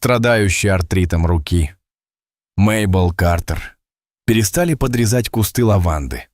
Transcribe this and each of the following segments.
страдающей артритом руки. Мейбл Картер. Перестали подрезать кусты лаванды,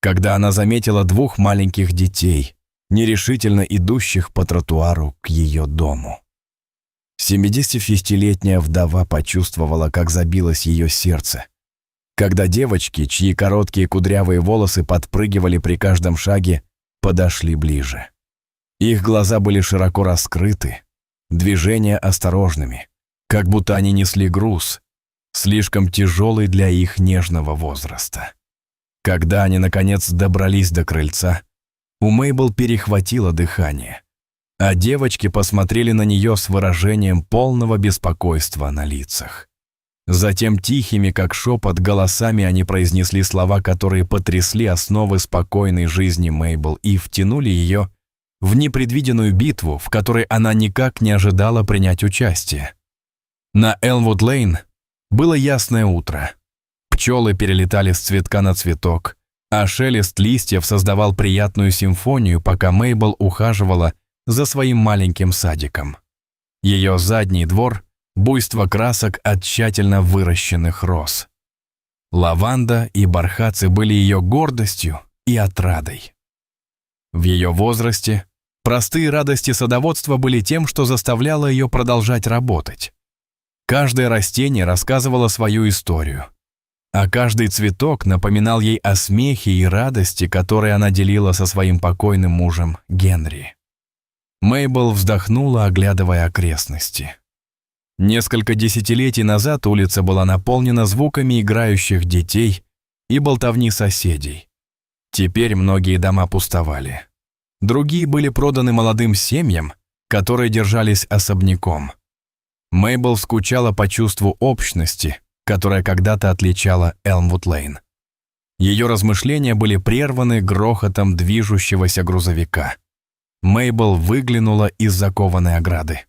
когда она заметила двух маленьких детей, нерешительно идущих по тротуару к ее дому. 75-летняя вдова почувствовала, как забилось ее сердце, когда девочки, чьи короткие кудрявые волосы подпрыгивали при каждом шаге, подошли ближе. Их глаза были широко раскрыты, движения осторожными, как будто они несли груз, слишком тяжелый для их нежного возраста. Когда они, наконец, добрались до крыльца, у Мейбл перехватило дыхание, а девочки посмотрели на нее с выражением полного беспокойства на лицах. Затем тихими, как шепот, голосами они произнесли слова, которые потрясли основы спокойной жизни Мейбл и втянули ее в непредвиденную битву, в которой она никак не ожидала принять участие. На Элмвуд-Лейн было ясное утро. Пчелы перелетали с цветка на цветок, а шелест листьев создавал приятную симфонию, пока Мейбл ухаживала за своим маленьким садиком. Ее задний двор — буйство красок от тщательно выращенных роз. Лаванда и бархатцы были ее гордостью и отрадой. В ее возрасте простые радости садоводства были тем, что заставляло ее продолжать работать. Каждое растение рассказывало свою историю, а каждый цветок напоминал ей о смехе и радости, которые она делила со своим покойным мужем Генри. Мейбл вздохнула, оглядывая окрестности. Несколько десятилетий назад улица была наполнена звуками играющих детей и болтовни соседей. Теперь многие дома пустовали. Другие были проданы молодым семьям, которые держались особняком. Мейбл скучала по чувству общности, которое когда-то отличало Элмвуд-Лейн. Ее размышления были прерваны грохотом движущегося грузовика. Мейбл выглянула из закованной ограды.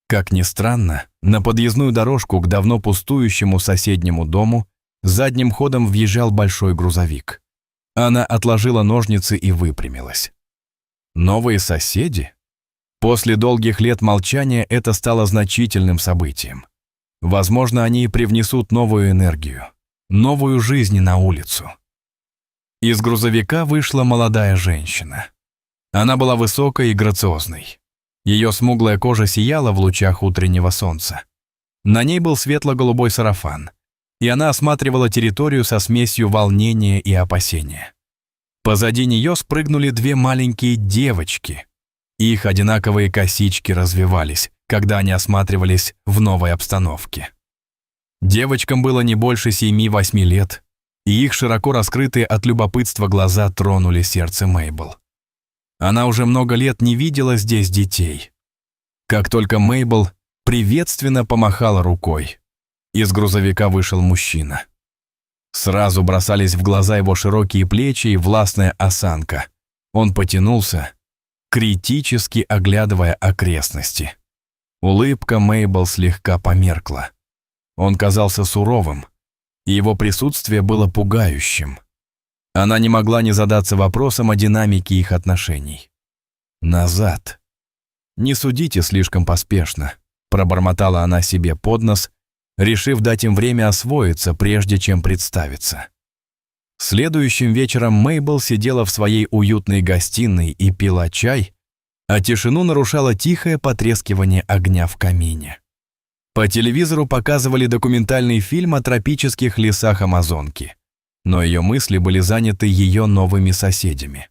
Как ни странно, на подъездную дорожку к давно пустующему соседнему дому задним ходом въезжал большой грузовик. Она отложила ножницы и выпрямилась. Новые соседи? После долгих лет молчания это стало значительным событием. Возможно, они привнесут новую энергию, новую жизнь на улицу. Из грузовика вышла молодая женщина. Она была высокой и грациозной. Ее смуглая кожа сияла в лучах утреннего солнца. На ней был светло-голубой сарафан, и она осматривала территорию со смесью волнения и опасения. Позади нее спрыгнули две маленькие девочки. Их одинаковые косички развивались, когда они осматривались в новой обстановке. Девочкам было не больше 7-8 лет, и их широко раскрытые от любопытства глаза тронули сердце Мейбл. Она уже много лет не видела здесь детей. Как только Мейбл приветственно помахала рукой, из грузовика вышел мужчина. Сразу бросались в глаза его широкие плечи и властная осанка. Он потянулся, критически оглядывая окрестности. Улыбка Мейбл слегка померкла. Он казался суровым, и его присутствие было пугающим. Она не могла не задаться вопросом о динамике их отношений. «Назад. Не судите слишком поспешно», — пробормотала она себе под нос, решив дать им время освоиться, прежде чем представиться. Следующим вечером Мейбл сидела в своей уютной гостиной и пила чай, а тишину нарушало тихое потрескивание огня в камине. По телевизору показывали документальный фильм о тропических лесах Амазонки, но ее мысли были заняты ее новыми соседями.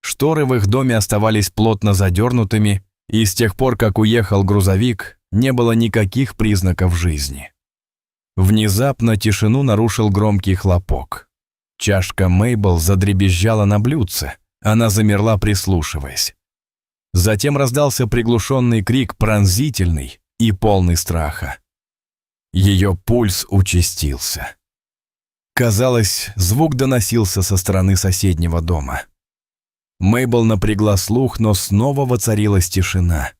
Шторы в их доме оставались плотно задернутыми, и с тех пор, как уехал грузовик, не было никаких признаков жизни. Внезапно тишину нарушил громкий хлопок. Чашка Мейбл задребезжала на блюдце, она замерла, прислушиваясь. Затем раздался приглушенный крик, пронзительный и полный страха. Ее пульс участился. Казалось, звук доносился со стороны соседнего дома. Мейбл напрягла слух, но снова воцарилась тишина.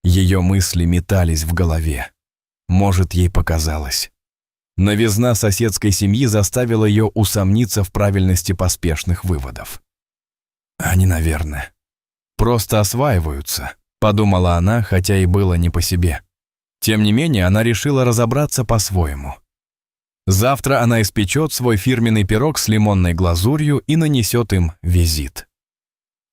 Ее мысли метались в голове. Может, ей показалось. Новизна соседской семьи заставила ее усомниться в правильности поспешных выводов. «Они, наверное, просто осваиваются», — подумала она, хотя и было не по себе. Тем не менее, она решила разобраться по-своему. Завтра она испечет свой фирменный пирог с лимонной глазурью и нанесет им визит.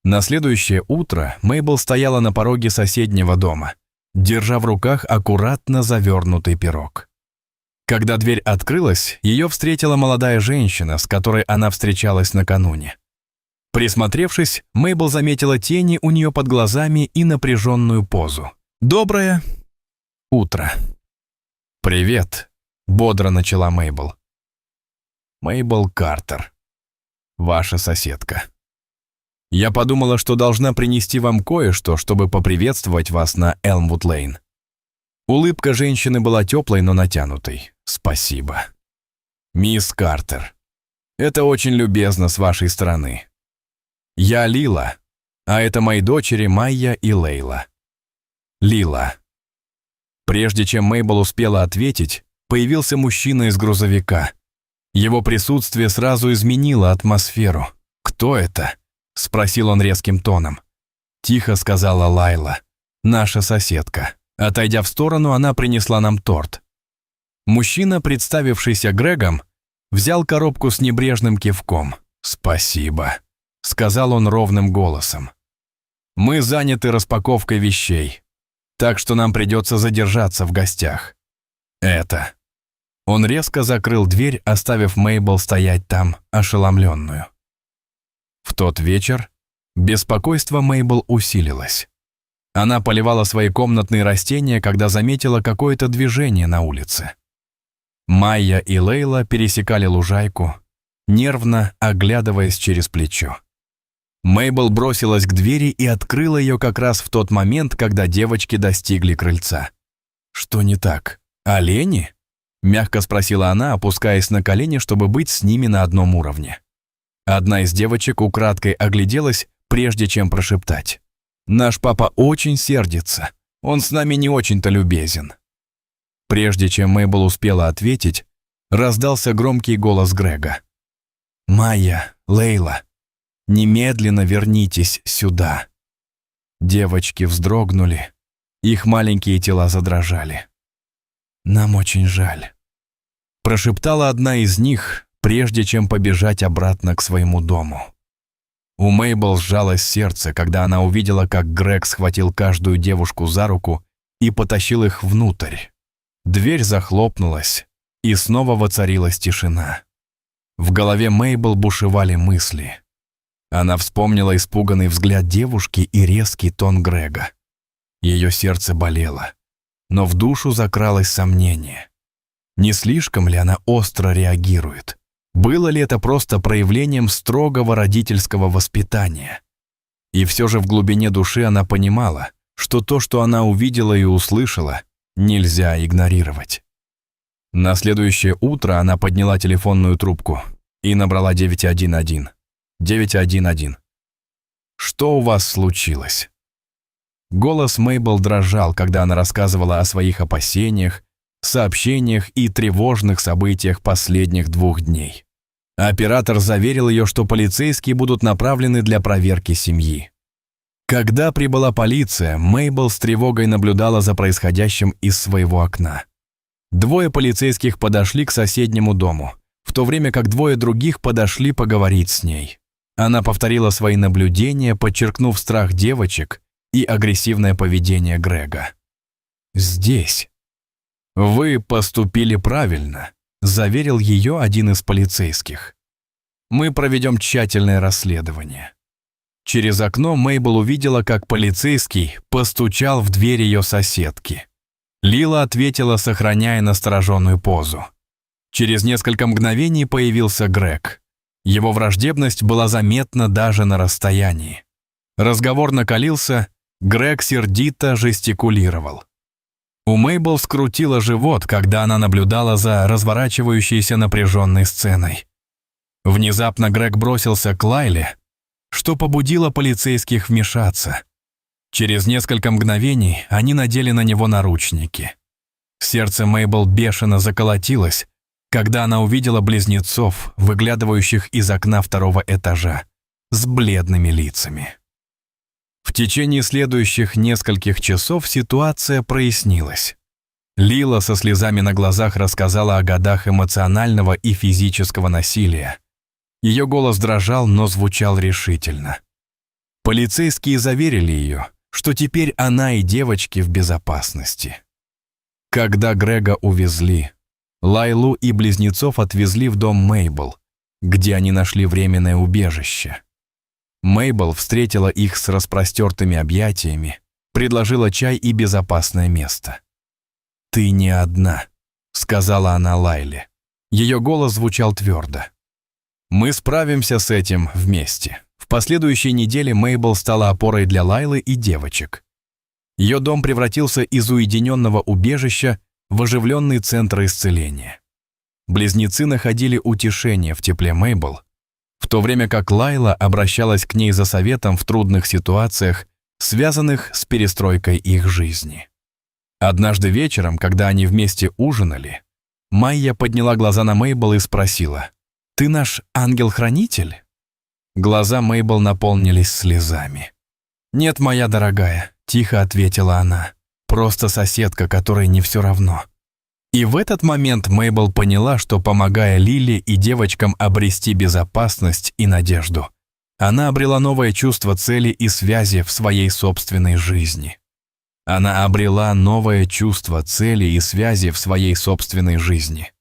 На следующее утро Мейбл стояла на пороге соседнего дома, держа в руках аккуратно завернутый пирог. Когда дверь открылась, ее встретила молодая женщина, с которой она встречалась накануне. Присмотревшись, Мейбл заметила тени у нее под глазами и напряженную позу. «Доброе утро». «Привет», — бодро начала Мейбл. «Мейбл Картер, ваша соседка. Я подумала, что должна принести вам кое-что, чтобы поприветствовать вас на Элмвуд-Лейн». Улыбка женщины была теплой, но натянутой. «Спасибо. Мисс Картер, это очень любезно с вашей стороны. Я Лила, а это мои дочери Майя и Лейла». Лила. Прежде чем Мейбл успела ответить, появился мужчина из грузовика. Его присутствие сразу изменило атмосферу. «Кто это?» — спросил он резким тоном. Тихо сказала Лайла, наша соседка. Отойдя в сторону, она принесла нам торт. Мужчина, представившийся Грегом, взял коробку с небрежным кивком. «Спасибо», — сказал он ровным голосом. «Мы заняты распаковкой вещей, так что нам придется задержаться в гостях. Это». Он резко закрыл дверь, оставив Мейбл стоять там, ошеломленную. В тот вечер беспокойство Мейбл усилилось. Она поливала свои комнатные растения, когда заметила какое-то движение на улице. Майя и Лейла пересекали лужайку, нервно оглядываясь через плечо. Мейбл бросилась к двери и открыла ее как раз в тот момент, когда девочки достигли крыльца. «Что не так? Олени?» — мягко спросила она, опускаясь на колени, чтобы быть с ними на одном уровне. Одна из девочек украдкой огляделась, прежде чем прошептать. «Наш папа очень сердится. Он с нами не очень-то любезен». Прежде чем Мейбл успела ответить, раздался громкий голос Грега. «Майя, Лейла, немедленно вернитесь сюда». Девочки вздрогнули, их маленькие тела задрожали. «Нам очень жаль», — прошептала одна из них, прежде чем побежать обратно к своему дому. У Мейбл сжалось сердце, когда она увидела, как Грег схватил каждую девушку за руку и потащил их внутрь. Дверь захлопнулась, и снова воцарилась тишина. В голове Мейбл бушевали мысли. Она вспомнила испуганный взгляд девушки и резкий тон Грега. Ее сердце болело, но в душу закралось сомнение. Не слишком ли она остро реагирует? Было ли это просто проявлением строгого родительского воспитания? И все же в глубине души она понимала, что то, что она увидела и услышала, нельзя игнорировать. На следующее утро она подняла телефонную трубку и набрала 911. 911. «Что у вас случилось?» Голос Мейбл дрожал, когда она рассказывала о своих опасениях, сообщениях и тревожных событиях последних 2 дней. Оператор заверил ее, что полицейские будут направлены для проверки семьи. Когда прибыла полиция, Мейбл с тревогой наблюдала за происходящим из своего окна. 2 полицейских подошли к соседнему дому, в то время как 2 других подошли поговорить с ней. Она повторила свои наблюдения, подчеркнув страх девочек и агрессивное поведение Грега. «Здесь вы поступили правильно», — заверил ее один из полицейских. «Мы проведем тщательное расследование». Через окно Мейбл увидела, как полицейский постучал в дверь ее соседки. Лила ответила, сохраняя настороженную позу. Через несколько мгновений появился Грег. Его враждебность была заметна даже на расстоянии. Разговор накалился, Грег сердито жестикулировал. У Мейбл скрутило живот, когда она наблюдала за разворачивающейся напряженной сценой. Внезапно Грег бросился к Лайле, что побудило полицейских вмешаться. Через несколько мгновений они надели на него наручники. Сердце Мейбл бешено заколотилось, когда она увидела близнецов, выглядывающих из окна 2-го этажа, с бледными лицами. В течение следующих нескольких часов ситуация прояснилась. Лила со слезами на глазах рассказала о годах эмоционального и физического насилия. Ее голос дрожал, но звучал решительно. Полицейские заверили ее, что теперь она и девочки в безопасности. Когда Грега увезли, Лайлу и близнецов отвезли в дом Мейбл, где они нашли временное убежище. Мейбл встретила их с распростертыми объятиями, предложила чай и безопасное место. «Ты не одна», — сказала она Лайле. Ее голос звучал твердо. «Мы справимся с этим вместе». В последующей неделе Мейбл стала опорой для Лайлы и девочек. Ее дом превратился из уединенного убежища в оживленный центр исцеления. Близнецы находили утешение в тепле Мейбл, в то время как Лайла обращалась к ней за советом в трудных ситуациях, связанных с перестройкой их жизни. Однажды вечером, когда они вместе ужинали, Майя подняла глаза на Мейбл и спросила: «Ты наш ангел-хранитель?» Глаза Мейбл наполнились слезами. «Нет, моя дорогая», — тихо ответила она, «просто соседка, которой не все равно». И в этот момент Мейбл поняла, что, помогая Лиле и девочкам обрести безопасность и надежду, она обрела новое чувство цели и связи в своей собственной жизни. Она обрела новое чувство цели и связи в своей собственной жизни.